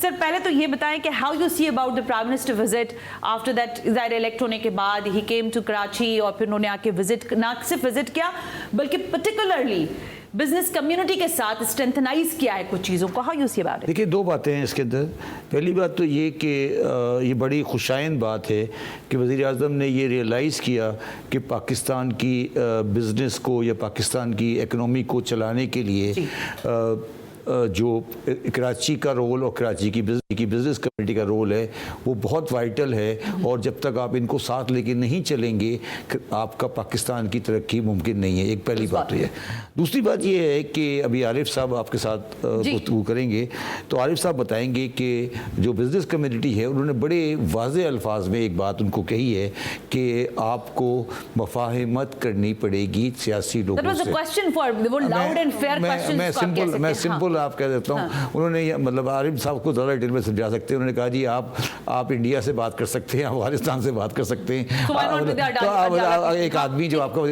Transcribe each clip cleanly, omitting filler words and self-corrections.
سر پہلے تو یہ بتائیں کہ how you C about the prime minister visit after that ظاہر الیکٹ ہونے کے بعد ہی کیم ٹو کراچی اور پھر انہوں نے آ کے وزٹ نہ صرف وزٹ کیا بلکہ پرٹیکولرلی بزنس کمیونٹی کے ساتھ اسٹرینتھنائز کیا ہے کچھ چیزوں کو. How you C about it? دیکھیے دو باتیں ہیں اس کے اندر. پہلی بات تو یہ کہ یہ بڑی خوشائند بات ہے کہ وزیر اعظم نے یہ ریئلائز کیا کہ پاکستان کی بزنس کو یا پاکستان کی اکنامی کو چلانے کے لیے جو کراچی کا رول اور کراچی کی بزنس کمیونٹی کا رول ہے وہ بہت وائٹل ہے, اور جب تک آپ ان کو ساتھ لے کے نہیں چلیں گے آپ کا پاکستان کی ترقی ممکن نہیں ہے. ایک پہلی بات یہ ہے. دوسری بات یہ ہے کہ ابھی عارف صاحب آپ کے ساتھ گفتگو کریں گے تو عارف صاحب بتائیں گے کہ جو بزنس کمیونٹی ہے انہوں نے بڑے واضح الفاظ میں ایک بات ان کو کہی ہے کہ آپ کو مفاہمت کرنی پڑے گی سیاسی لوگوں سے. میں سمپل آپ کہہ دیتا ہوں. انہوں نے مطلب عارف صاحب کو زیادہ ڈیٹیل میں سمجھا سکتے ہیں. انہوں نے کہا جی آپ انڈیا سے بات کر سکتے ہیں, افغانستان سے بات کر سکتے ہیں. تو ایک آدمی جو آپ کا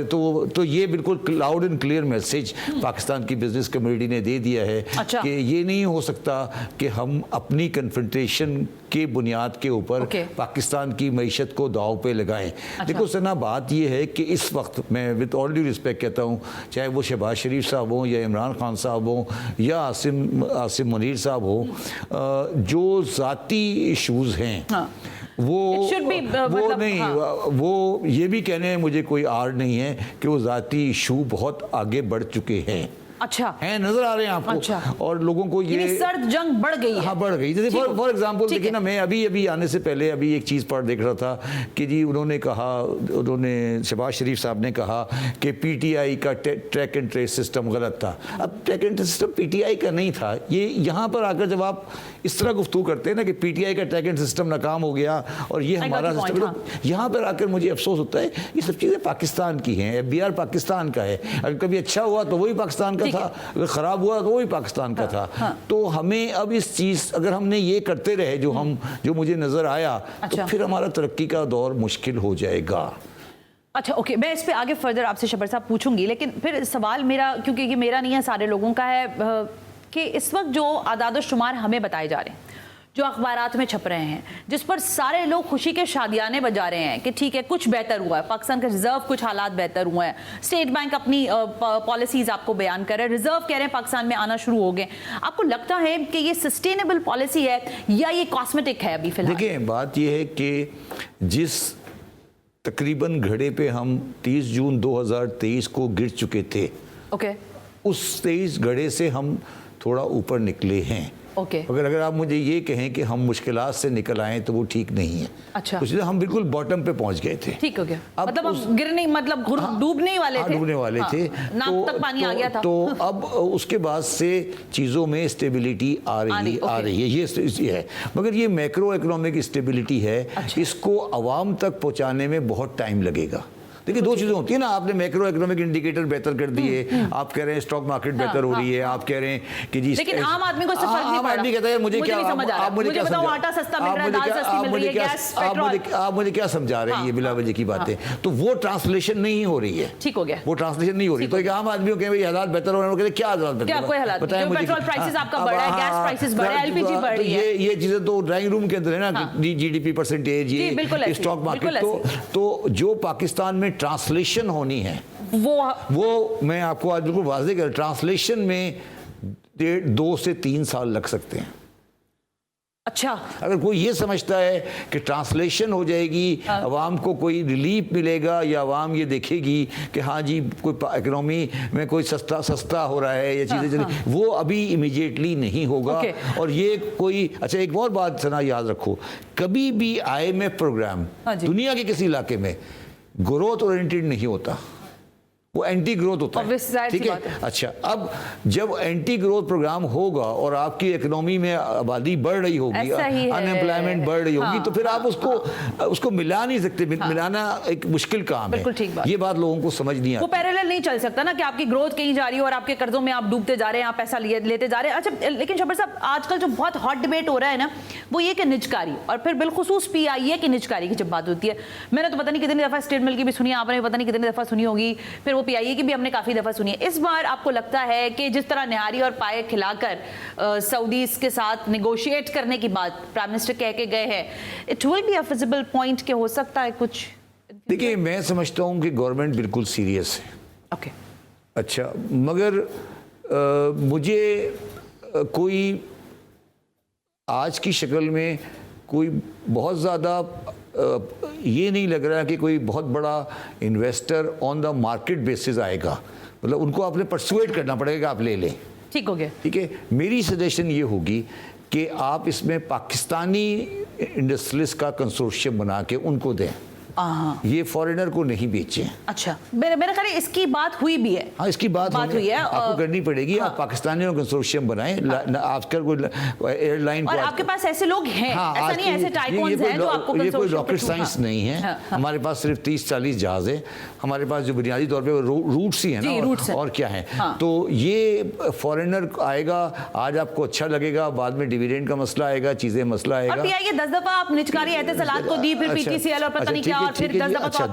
تو یہ بالکل loud and clear message Pakistan کی بزنس کمیونٹی نے دے دیا ہے کہ یہ نہیں ہو سکتا کہ ہم اپنی کنفرنٹیشن کے بنیاد کے اوپر پاکستان کی معیشت کو داؤ پہ لگائیں. دیکھو سنا بات یہ ہے کہ اس وقت میں وتھ آل ڈیو رسپیکٹ کہتا ہوں, چاہے وہ شہباز شریف صاحب ہوں یا عمران خان صاحب ہوں یا عاصم منیر صاحب ہو, جو ذاتی ایشوز ہیں وہ نہیں, وہ یہ بھی کہنے ہیں مجھے کوئی آر نہیں ہے کہ وہ ذاتی ایشو بہت آگے بڑھ چکے ہیں. اچھا ہیں, نظر آ رہے ہیں آپ کو, اور لوگوں کو یہ سرد جنگ بڑھ گئی ہے. ہاں بڑھ گئی. جیسے فار ایگزامپل دیکھیں نا, میں ابھی آنے سے پہلے ابھی ایک چیز پر دیکھ رہا تھا کہ جی انہوں نے شہباز شریف صاحب نے کہا کہ پی ٹی آئی کا ٹریک اینڈ ٹریس سسٹم غلط تھا. اب track and trace system P T I کا نہیں تھا. یہ یہاں پر آ کر جب آپ اس طرح گفتگو کرتے ہیں نا کہ پی ٹی آئی کا ٹریک اینڈ سسٹم ناکام ہو گیا اور یہ ہمارا سسٹم, یہاں پر آ کر مجھے افسوس ہوتا ہے یہ سب چیزیں پاکستان کی ہیں. ایف بی آر پاکستان کا ہے. اگر کبھی اچھا ہوا تو وہی پاکستان کا تھا, اگر خراب ہوا تو وہی پاکستان کا تھا. تو ہمیں اب اس چیز اگر ہم نے یہ کرتے رہے جو مجھے نظر آیا تو پھر ہمارا ترقی کا دور مشکل ہو جائے گا. اچھا اوکے, میں اس پہ آگے فردر آپ سے شبر صاحب پوچھوں گی, لیکن پھر سوال میرا, کیونکہ یہ میرا نہیں ہے سارے لوگوں کا ہے, کہ اس وقت جو اعداد و شمار ہمیں بتائے جا رہے ہیں, جو اخبارات میں چھپ رہے ہیں, جس پر سارے لوگ خوشی کے شادیانے بجا رہے ہیں کہ ٹھیک ہے کچھ بہتر ہوا ہے, پاکستان کا ریزرو کچھ حالات بہتر ہوئے ہیں, اسٹیٹ بینک اپنی پالیسیز آپ کو بیان کر رہے ہیں, ریزرو کہہ رہے ہیں پاکستان میں آنا شروع ہو گئے. آپ کو لگتا ہے کہ یہ سسٹینیبل پالیسی ہے یا یہ کاسمیٹک ہے ابھی فی الحال؟ دیکھیں بات یہ ہے کہ جس تقریباً گھڑے پہ ہم 30 جون 2023 کو گر چکے تھے, اس 23 گھڑے سے ہم تھوڑا اوپر نکلے ہیں. اگر آپ مجھے یہ کہیں کہ ہم مشکلات سے نکل آئیں تو وہ ٹھیک نہیں ہے. اچھا, اس لیے ہم بالکل باٹم پہ پہنچ گئے تھے. ٹھیک ہو گیا, مطلب ہم گرنے مطلب ڈوبنے والے تھے, ناک تک پانی آ گیا تھا. تو اب اس کے بعد سے چیزوں میں اسٹیبلٹی آ رہی ہے, یہ ہے. مگر یہ میکرو اکنامک اسٹیبلٹی ہے, اس کو عوام تک پہنچانے میں بہت ٹائم لگے گا. دیکھیں دو چیزیں ہوتی ہیں نا, آپ نے میکرو اکنامک انڈیکیٹر بہتر کر دیے, آپ کہہ رہے ہیں اسٹاک مارکیٹ بہتر ہو رہی ہے, آپ کہہ رہے ہیں کہ جی, لیکن عام آدمی کو فرق نہیں پڑا. عام آدمی کہتا ہے مجھے کیا, آپ مجھے کیا سمجھا, آٹا سستا مل رہا ہے, دال سستی مل رہی ہے, گیس پیٹرول, آپ مجھے کیا سمجھا رہے ہیں یہ بلا وجہ کی باتیں. تو وہ ٹرانسلیشن نہیں ہو رہی ہے. ٹھیک ہو گیا, وہ ٹرانسلیشن نہیں ہو رہی. تو ایک عام آدمی کو کہیں حالات بہتر ہو رہے ہیں, وہ کہتے ہیں کیا حالات بہتر ہو رہے ہیں, بتائیں مجھے. پیٹرول پرائسز آپ کا بڑھا ہے, گیس پرائسز بڑھے ہیں, ایل پی جی بڑھ رہی ہے. یہ چیزیں تو ڈرائنگ روم کے اندر ہے نا, جی ڈی پی پرسنٹیج, یہ اسٹاک مارکیٹ. تو جو پاکستان میں ٹرانسلیشن ہونی ہے وہ میں آپ کو آج بالکل واضح کر, ٹرانسلیشن میں 2 سے 3 سال لگ سکتے ہیں. اچھا, اگر کوئی یہ سمجھتا ہے کہ ٹرانسلیشن ہو جائے گی, عوام کو کوئی ریلیف ملے گا یا عوام یہ دیکھے گی کہ ہاں جی کوئی اکنامی میں کوئی سستا ہو رہا ہے یا چیزیں چلی, وہ ابھی امیجیٹلی نہیں ہوگا. اور یہ کوئی اچھا ایک اور بات سنا یاد رکھو, کبھی بھی IMF پروگرام دنیا کے کسی علاقے میں گروتھ اورینٹڈ نہیں ہوتا, وہ اینٹی گروتھ ہوتا ہے. ٹھیک ہے, اچھا اب جب اینٹی گروتھ پروگرام ہوگا اور آپ کی اکنامی میں آبادی بڑھ رہی ہوگی, ان امپلائمنٹ بڑھ رہی ہوگی, تو پھر آپ اس کو ملا نہیں سکتے. ملانا ایک مشکل کام ہے. یہ بات لوگوں کو سمجھ نہیں آتی. وہ پیرالل نہیں چل سکتا نا کہ آپ کی گروتھ کہیں جا رہی ہے اور آپ کے قرضوں میں آپ ڈوبتے جا رہے ہیں, آپ پیسہ لیتے جا رہے ہیں. اچھا لیکن شبر صاحب, آج کل جو بہت ہاٹ ڈیبیٹ ہو رہا ہے نا وہ یہ کہ نجکاری، اور پھر بالخصوص PIA کی نجکاری کی جب بات ہوتی ہے، میں نے تو پتہ نہیں کتنی دفعہ اسٹیٹ مل کی بھی سنی ہے، آپ نے پتہ نہیں کتنی دفعہ سنی ہوگی، پھر وہ PIA کی بھی ہم نے کافی دفعہ سنی ہے. اس بار آپ کو لگتا ہے کہ جس طرح نہاری اور پائے کھلا کر سعودیز کے ساتھ نیگوشیٹ کرنے کی بات پرائم منسٹر کہہ کے گئے ہیں، it will be a feasible point کہ ہو سکتا ہے کچھ؟ دیکھیں میں سمجھتا ہوں کہ گورنمنٹ بالکل سیریس ہے. اوکے اچھا، مگر مجھے کوئی آج کی شکل میں کوئی بہت زیادہ یہ نہیں لگ رہا کہ کوئی بہت بڑا investor on the market basis آئے گا. مطلب ان کو آپ نے پرسویٹ کرنا پڑے گا آپ لے لیں. ٹھیک ہو گیا. ٹھیک ہے، میری سجیشن یہ ہوگی کہ آپ اس میں پاکستانی انڈسٹریلسٹ کا کنسورشیم بنا کے ان کو دیں، یہ فارینر کو نہیں بیچیں. اچھا، میرے خیال ہے اس کی بات ہوئی بھی ہے. ہاں اس کی بات ہوئی ہے، آپ کو کرنی پڑے گی. آپ پاکستانیوں کا کنسورشیم بنائیں. آپ کا کوئی ایئر لائن، اور آپ کے پاس ایسے لوگ ہیں، ایسا نہیں ایسے ٹائکونز ہیں جو آپ کو یہ کوئی راکٹ سائنس نہیں ہے. ہمارے پاس صرف 30-40 جہاز ہیں. ہمارے پاس جو بنیادی طور پہ روٹس ہی ہیں نا، اور کیا ہیں. تو یہ فارینر آئے گا، آج آپ کو اچھا لگے گا، بعد میں ڈیویڈینڈ کا مسئلہ آئے گا، چیزیں مسئلہ آئے گا. اور PIA 10 دفعہ آپ نجکاری اعتصالات کو دی، پھر PTCL اور پتہ نہیں کیا، اور پھر 10 دفعہ. اچھا،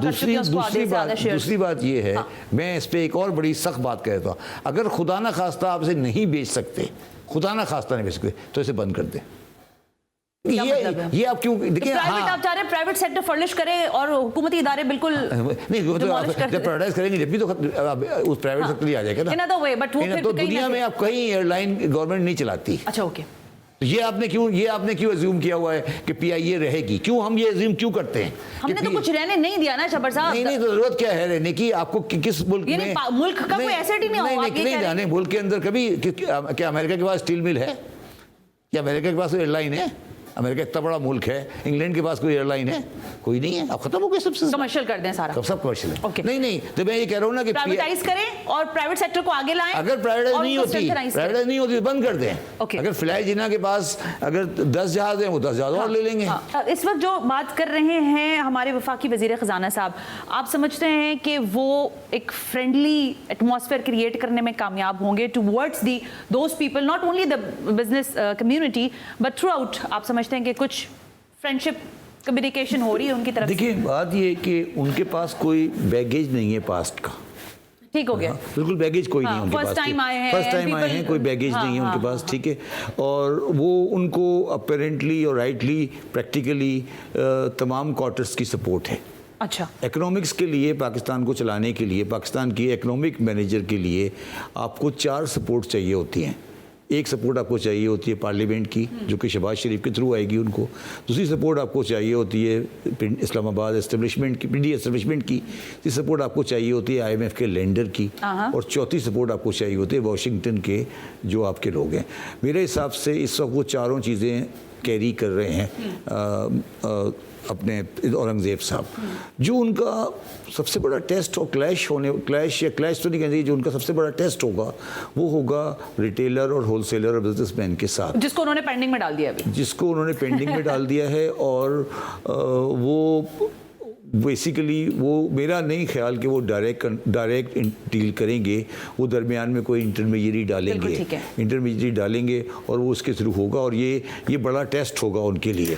دوسری بات یہ ہے، میں اس پہ ایک اور بڑی سخت بات کہتا ہوں. اگر خدا نہ خواستہ آپ اسے نہیں بیچ سکتے، خدا نہ خواستہ نہیں بیچ سکتے، تو اسے بند کر دیں. یہ آپ کیوں دیکھیں، پرائیویٹ آپ چاہ رہے ہیں پرائیویٹ سیکٹر فرلش کرے اور حکومتی ادارے بالکل نہیں، جب پرائیویٹائز کریں گے جب بھی تو اس پرائیویٹ سیکٹر ہی آ جائے گا نا. تو دنیا میں آپ کہیں ایئر لائن گورنمنٹ نہیں چلاتی. اچھا اوکے. یہ آپ نے کیوں ازیوم کیا ہوا ہے کہ PIA رہے گی؟ کیوں ہم یہ ازیوم کیوں کرتے ہیں؟ ہم نے تو کچھ رہنے نہیں دیا نا شبر صاحب. نہیں، تو ضرورت کیا ہے رہنے کی؟ آپ کو کس ملک میں، ملک کا کوئی ایسٹ ہی نہیں ہوگا. نہیں جانے ملک کے اندر کبھی. کیا امریکہ کے پاس اسٹیل مل ہے؟ کیا امریکہ کے پاس ایئر لائن ہے؟ امریکہ اتنا بڑا ملک ہے، انگلینڈ کے پاس کوئی ایئر لائن ہے؟ کوئی نہیں ہے. اب ختم ہو گئے سب سے. کمرشل کر دیں سارا. سب کمرشل ہے. نہیں، تو میں یہ کہہ رہا ہوں نا کہ پرائیویٹائز کریں اور پرائیویٹ سیکٹر کو آگے لائیں. اگر پرائیویٹائز نہیں ہوتی تو بند کر دیں. اگر فلائی جناح کے پاس اگر 10 جہاز ہیں، وہ 10 جہاز اور لے لیں گے. اس وقت جو بات کر رہے ہیں ہمارے وفاقی وزیر خزانہ صاحب، آپ سمجھتے ہیں کہ وہ ایک فرینڈلی ایٹماسفیئر کریٹ کرنے میں کامیاب ہوں گے towards those people, not only the business community but through out? آپ سمجھتے ہیں کہ کچھ فرینڈشپ کمیونیکیشن ہو رہی ہے ان کی طرف؟ دیکھیے بات یہ ہے کہ ان کے پاس کوئی بیگیج نہیں ہے پاسٹ کا. ٹھیک ہو گیا. بالکل بیگیج کوئی نہیں ان کے پاس. فرسٹ ٹائم آئے ہیں، کوئی بیگیج نہیں ہے ان کے پاس. ٹھیک ہے، اور وہ ان کو اپیرنٹلی اور رائٹلی پریکٹیکلی تمام کوارٹرز کی سپورٹ ہے. اچھا، اکنامکس کے لیے، پاکستان کو چلانے کے لیے، پاکستان کی اکنامک مینیجر کے لیے آپ کو 4 سپورٹ چاہیے ہوتی ہیں. ایک سپورٹ آپ کو چاہیے ہوتی ہے پارلیمنٹ کی، جو کہ شہباز شریف کے تھرو آئے گی ان کو. دوسری سپورٹ آپ کو چاہیے ہوتی ہے اسلام آباد اسٹیبلشمنٹ کی، پنڈی اسٹیبلشمنٹ کی. تیسری سپورٹ آپ کو چاہیے ہوتی ہے IMF کے لینڈر کی. اور چوتھی سپورٹ آپ کو چاہیے ہوتی ہے واشنگٹن کے جو آپ کے لوگ ہیں. میرے حساب سے اس وقت وہ چاروں چیزیں کیری کر رہے ہیں اپنے اورنگزیب صاحب. جو ان کا سب سے بڑا ٹیسٹ اور کلیش تو نہیں کہنا چاہیے، جو ان کا سب سے بڑا ٹیسٹ ہوگا وہ ہوگا ریٹیلر اور ہول سیلر اور بزنس مین کے ساتھ، جس کو انہوں نے پینڈنگ میں ڈال دیا ہے. اور وہ بیسیکلی وہ میرا نہیں خیال کہ وہ ڈائریکٹ ڈیل کریں گے. وہ درمیان میں کوئی انٹرمیڈیری ڈالیں گے اور وہ اس کے تھرو ہوگا. اور یہ بڑا ٹیسٹ ہوگا ان کے لیے.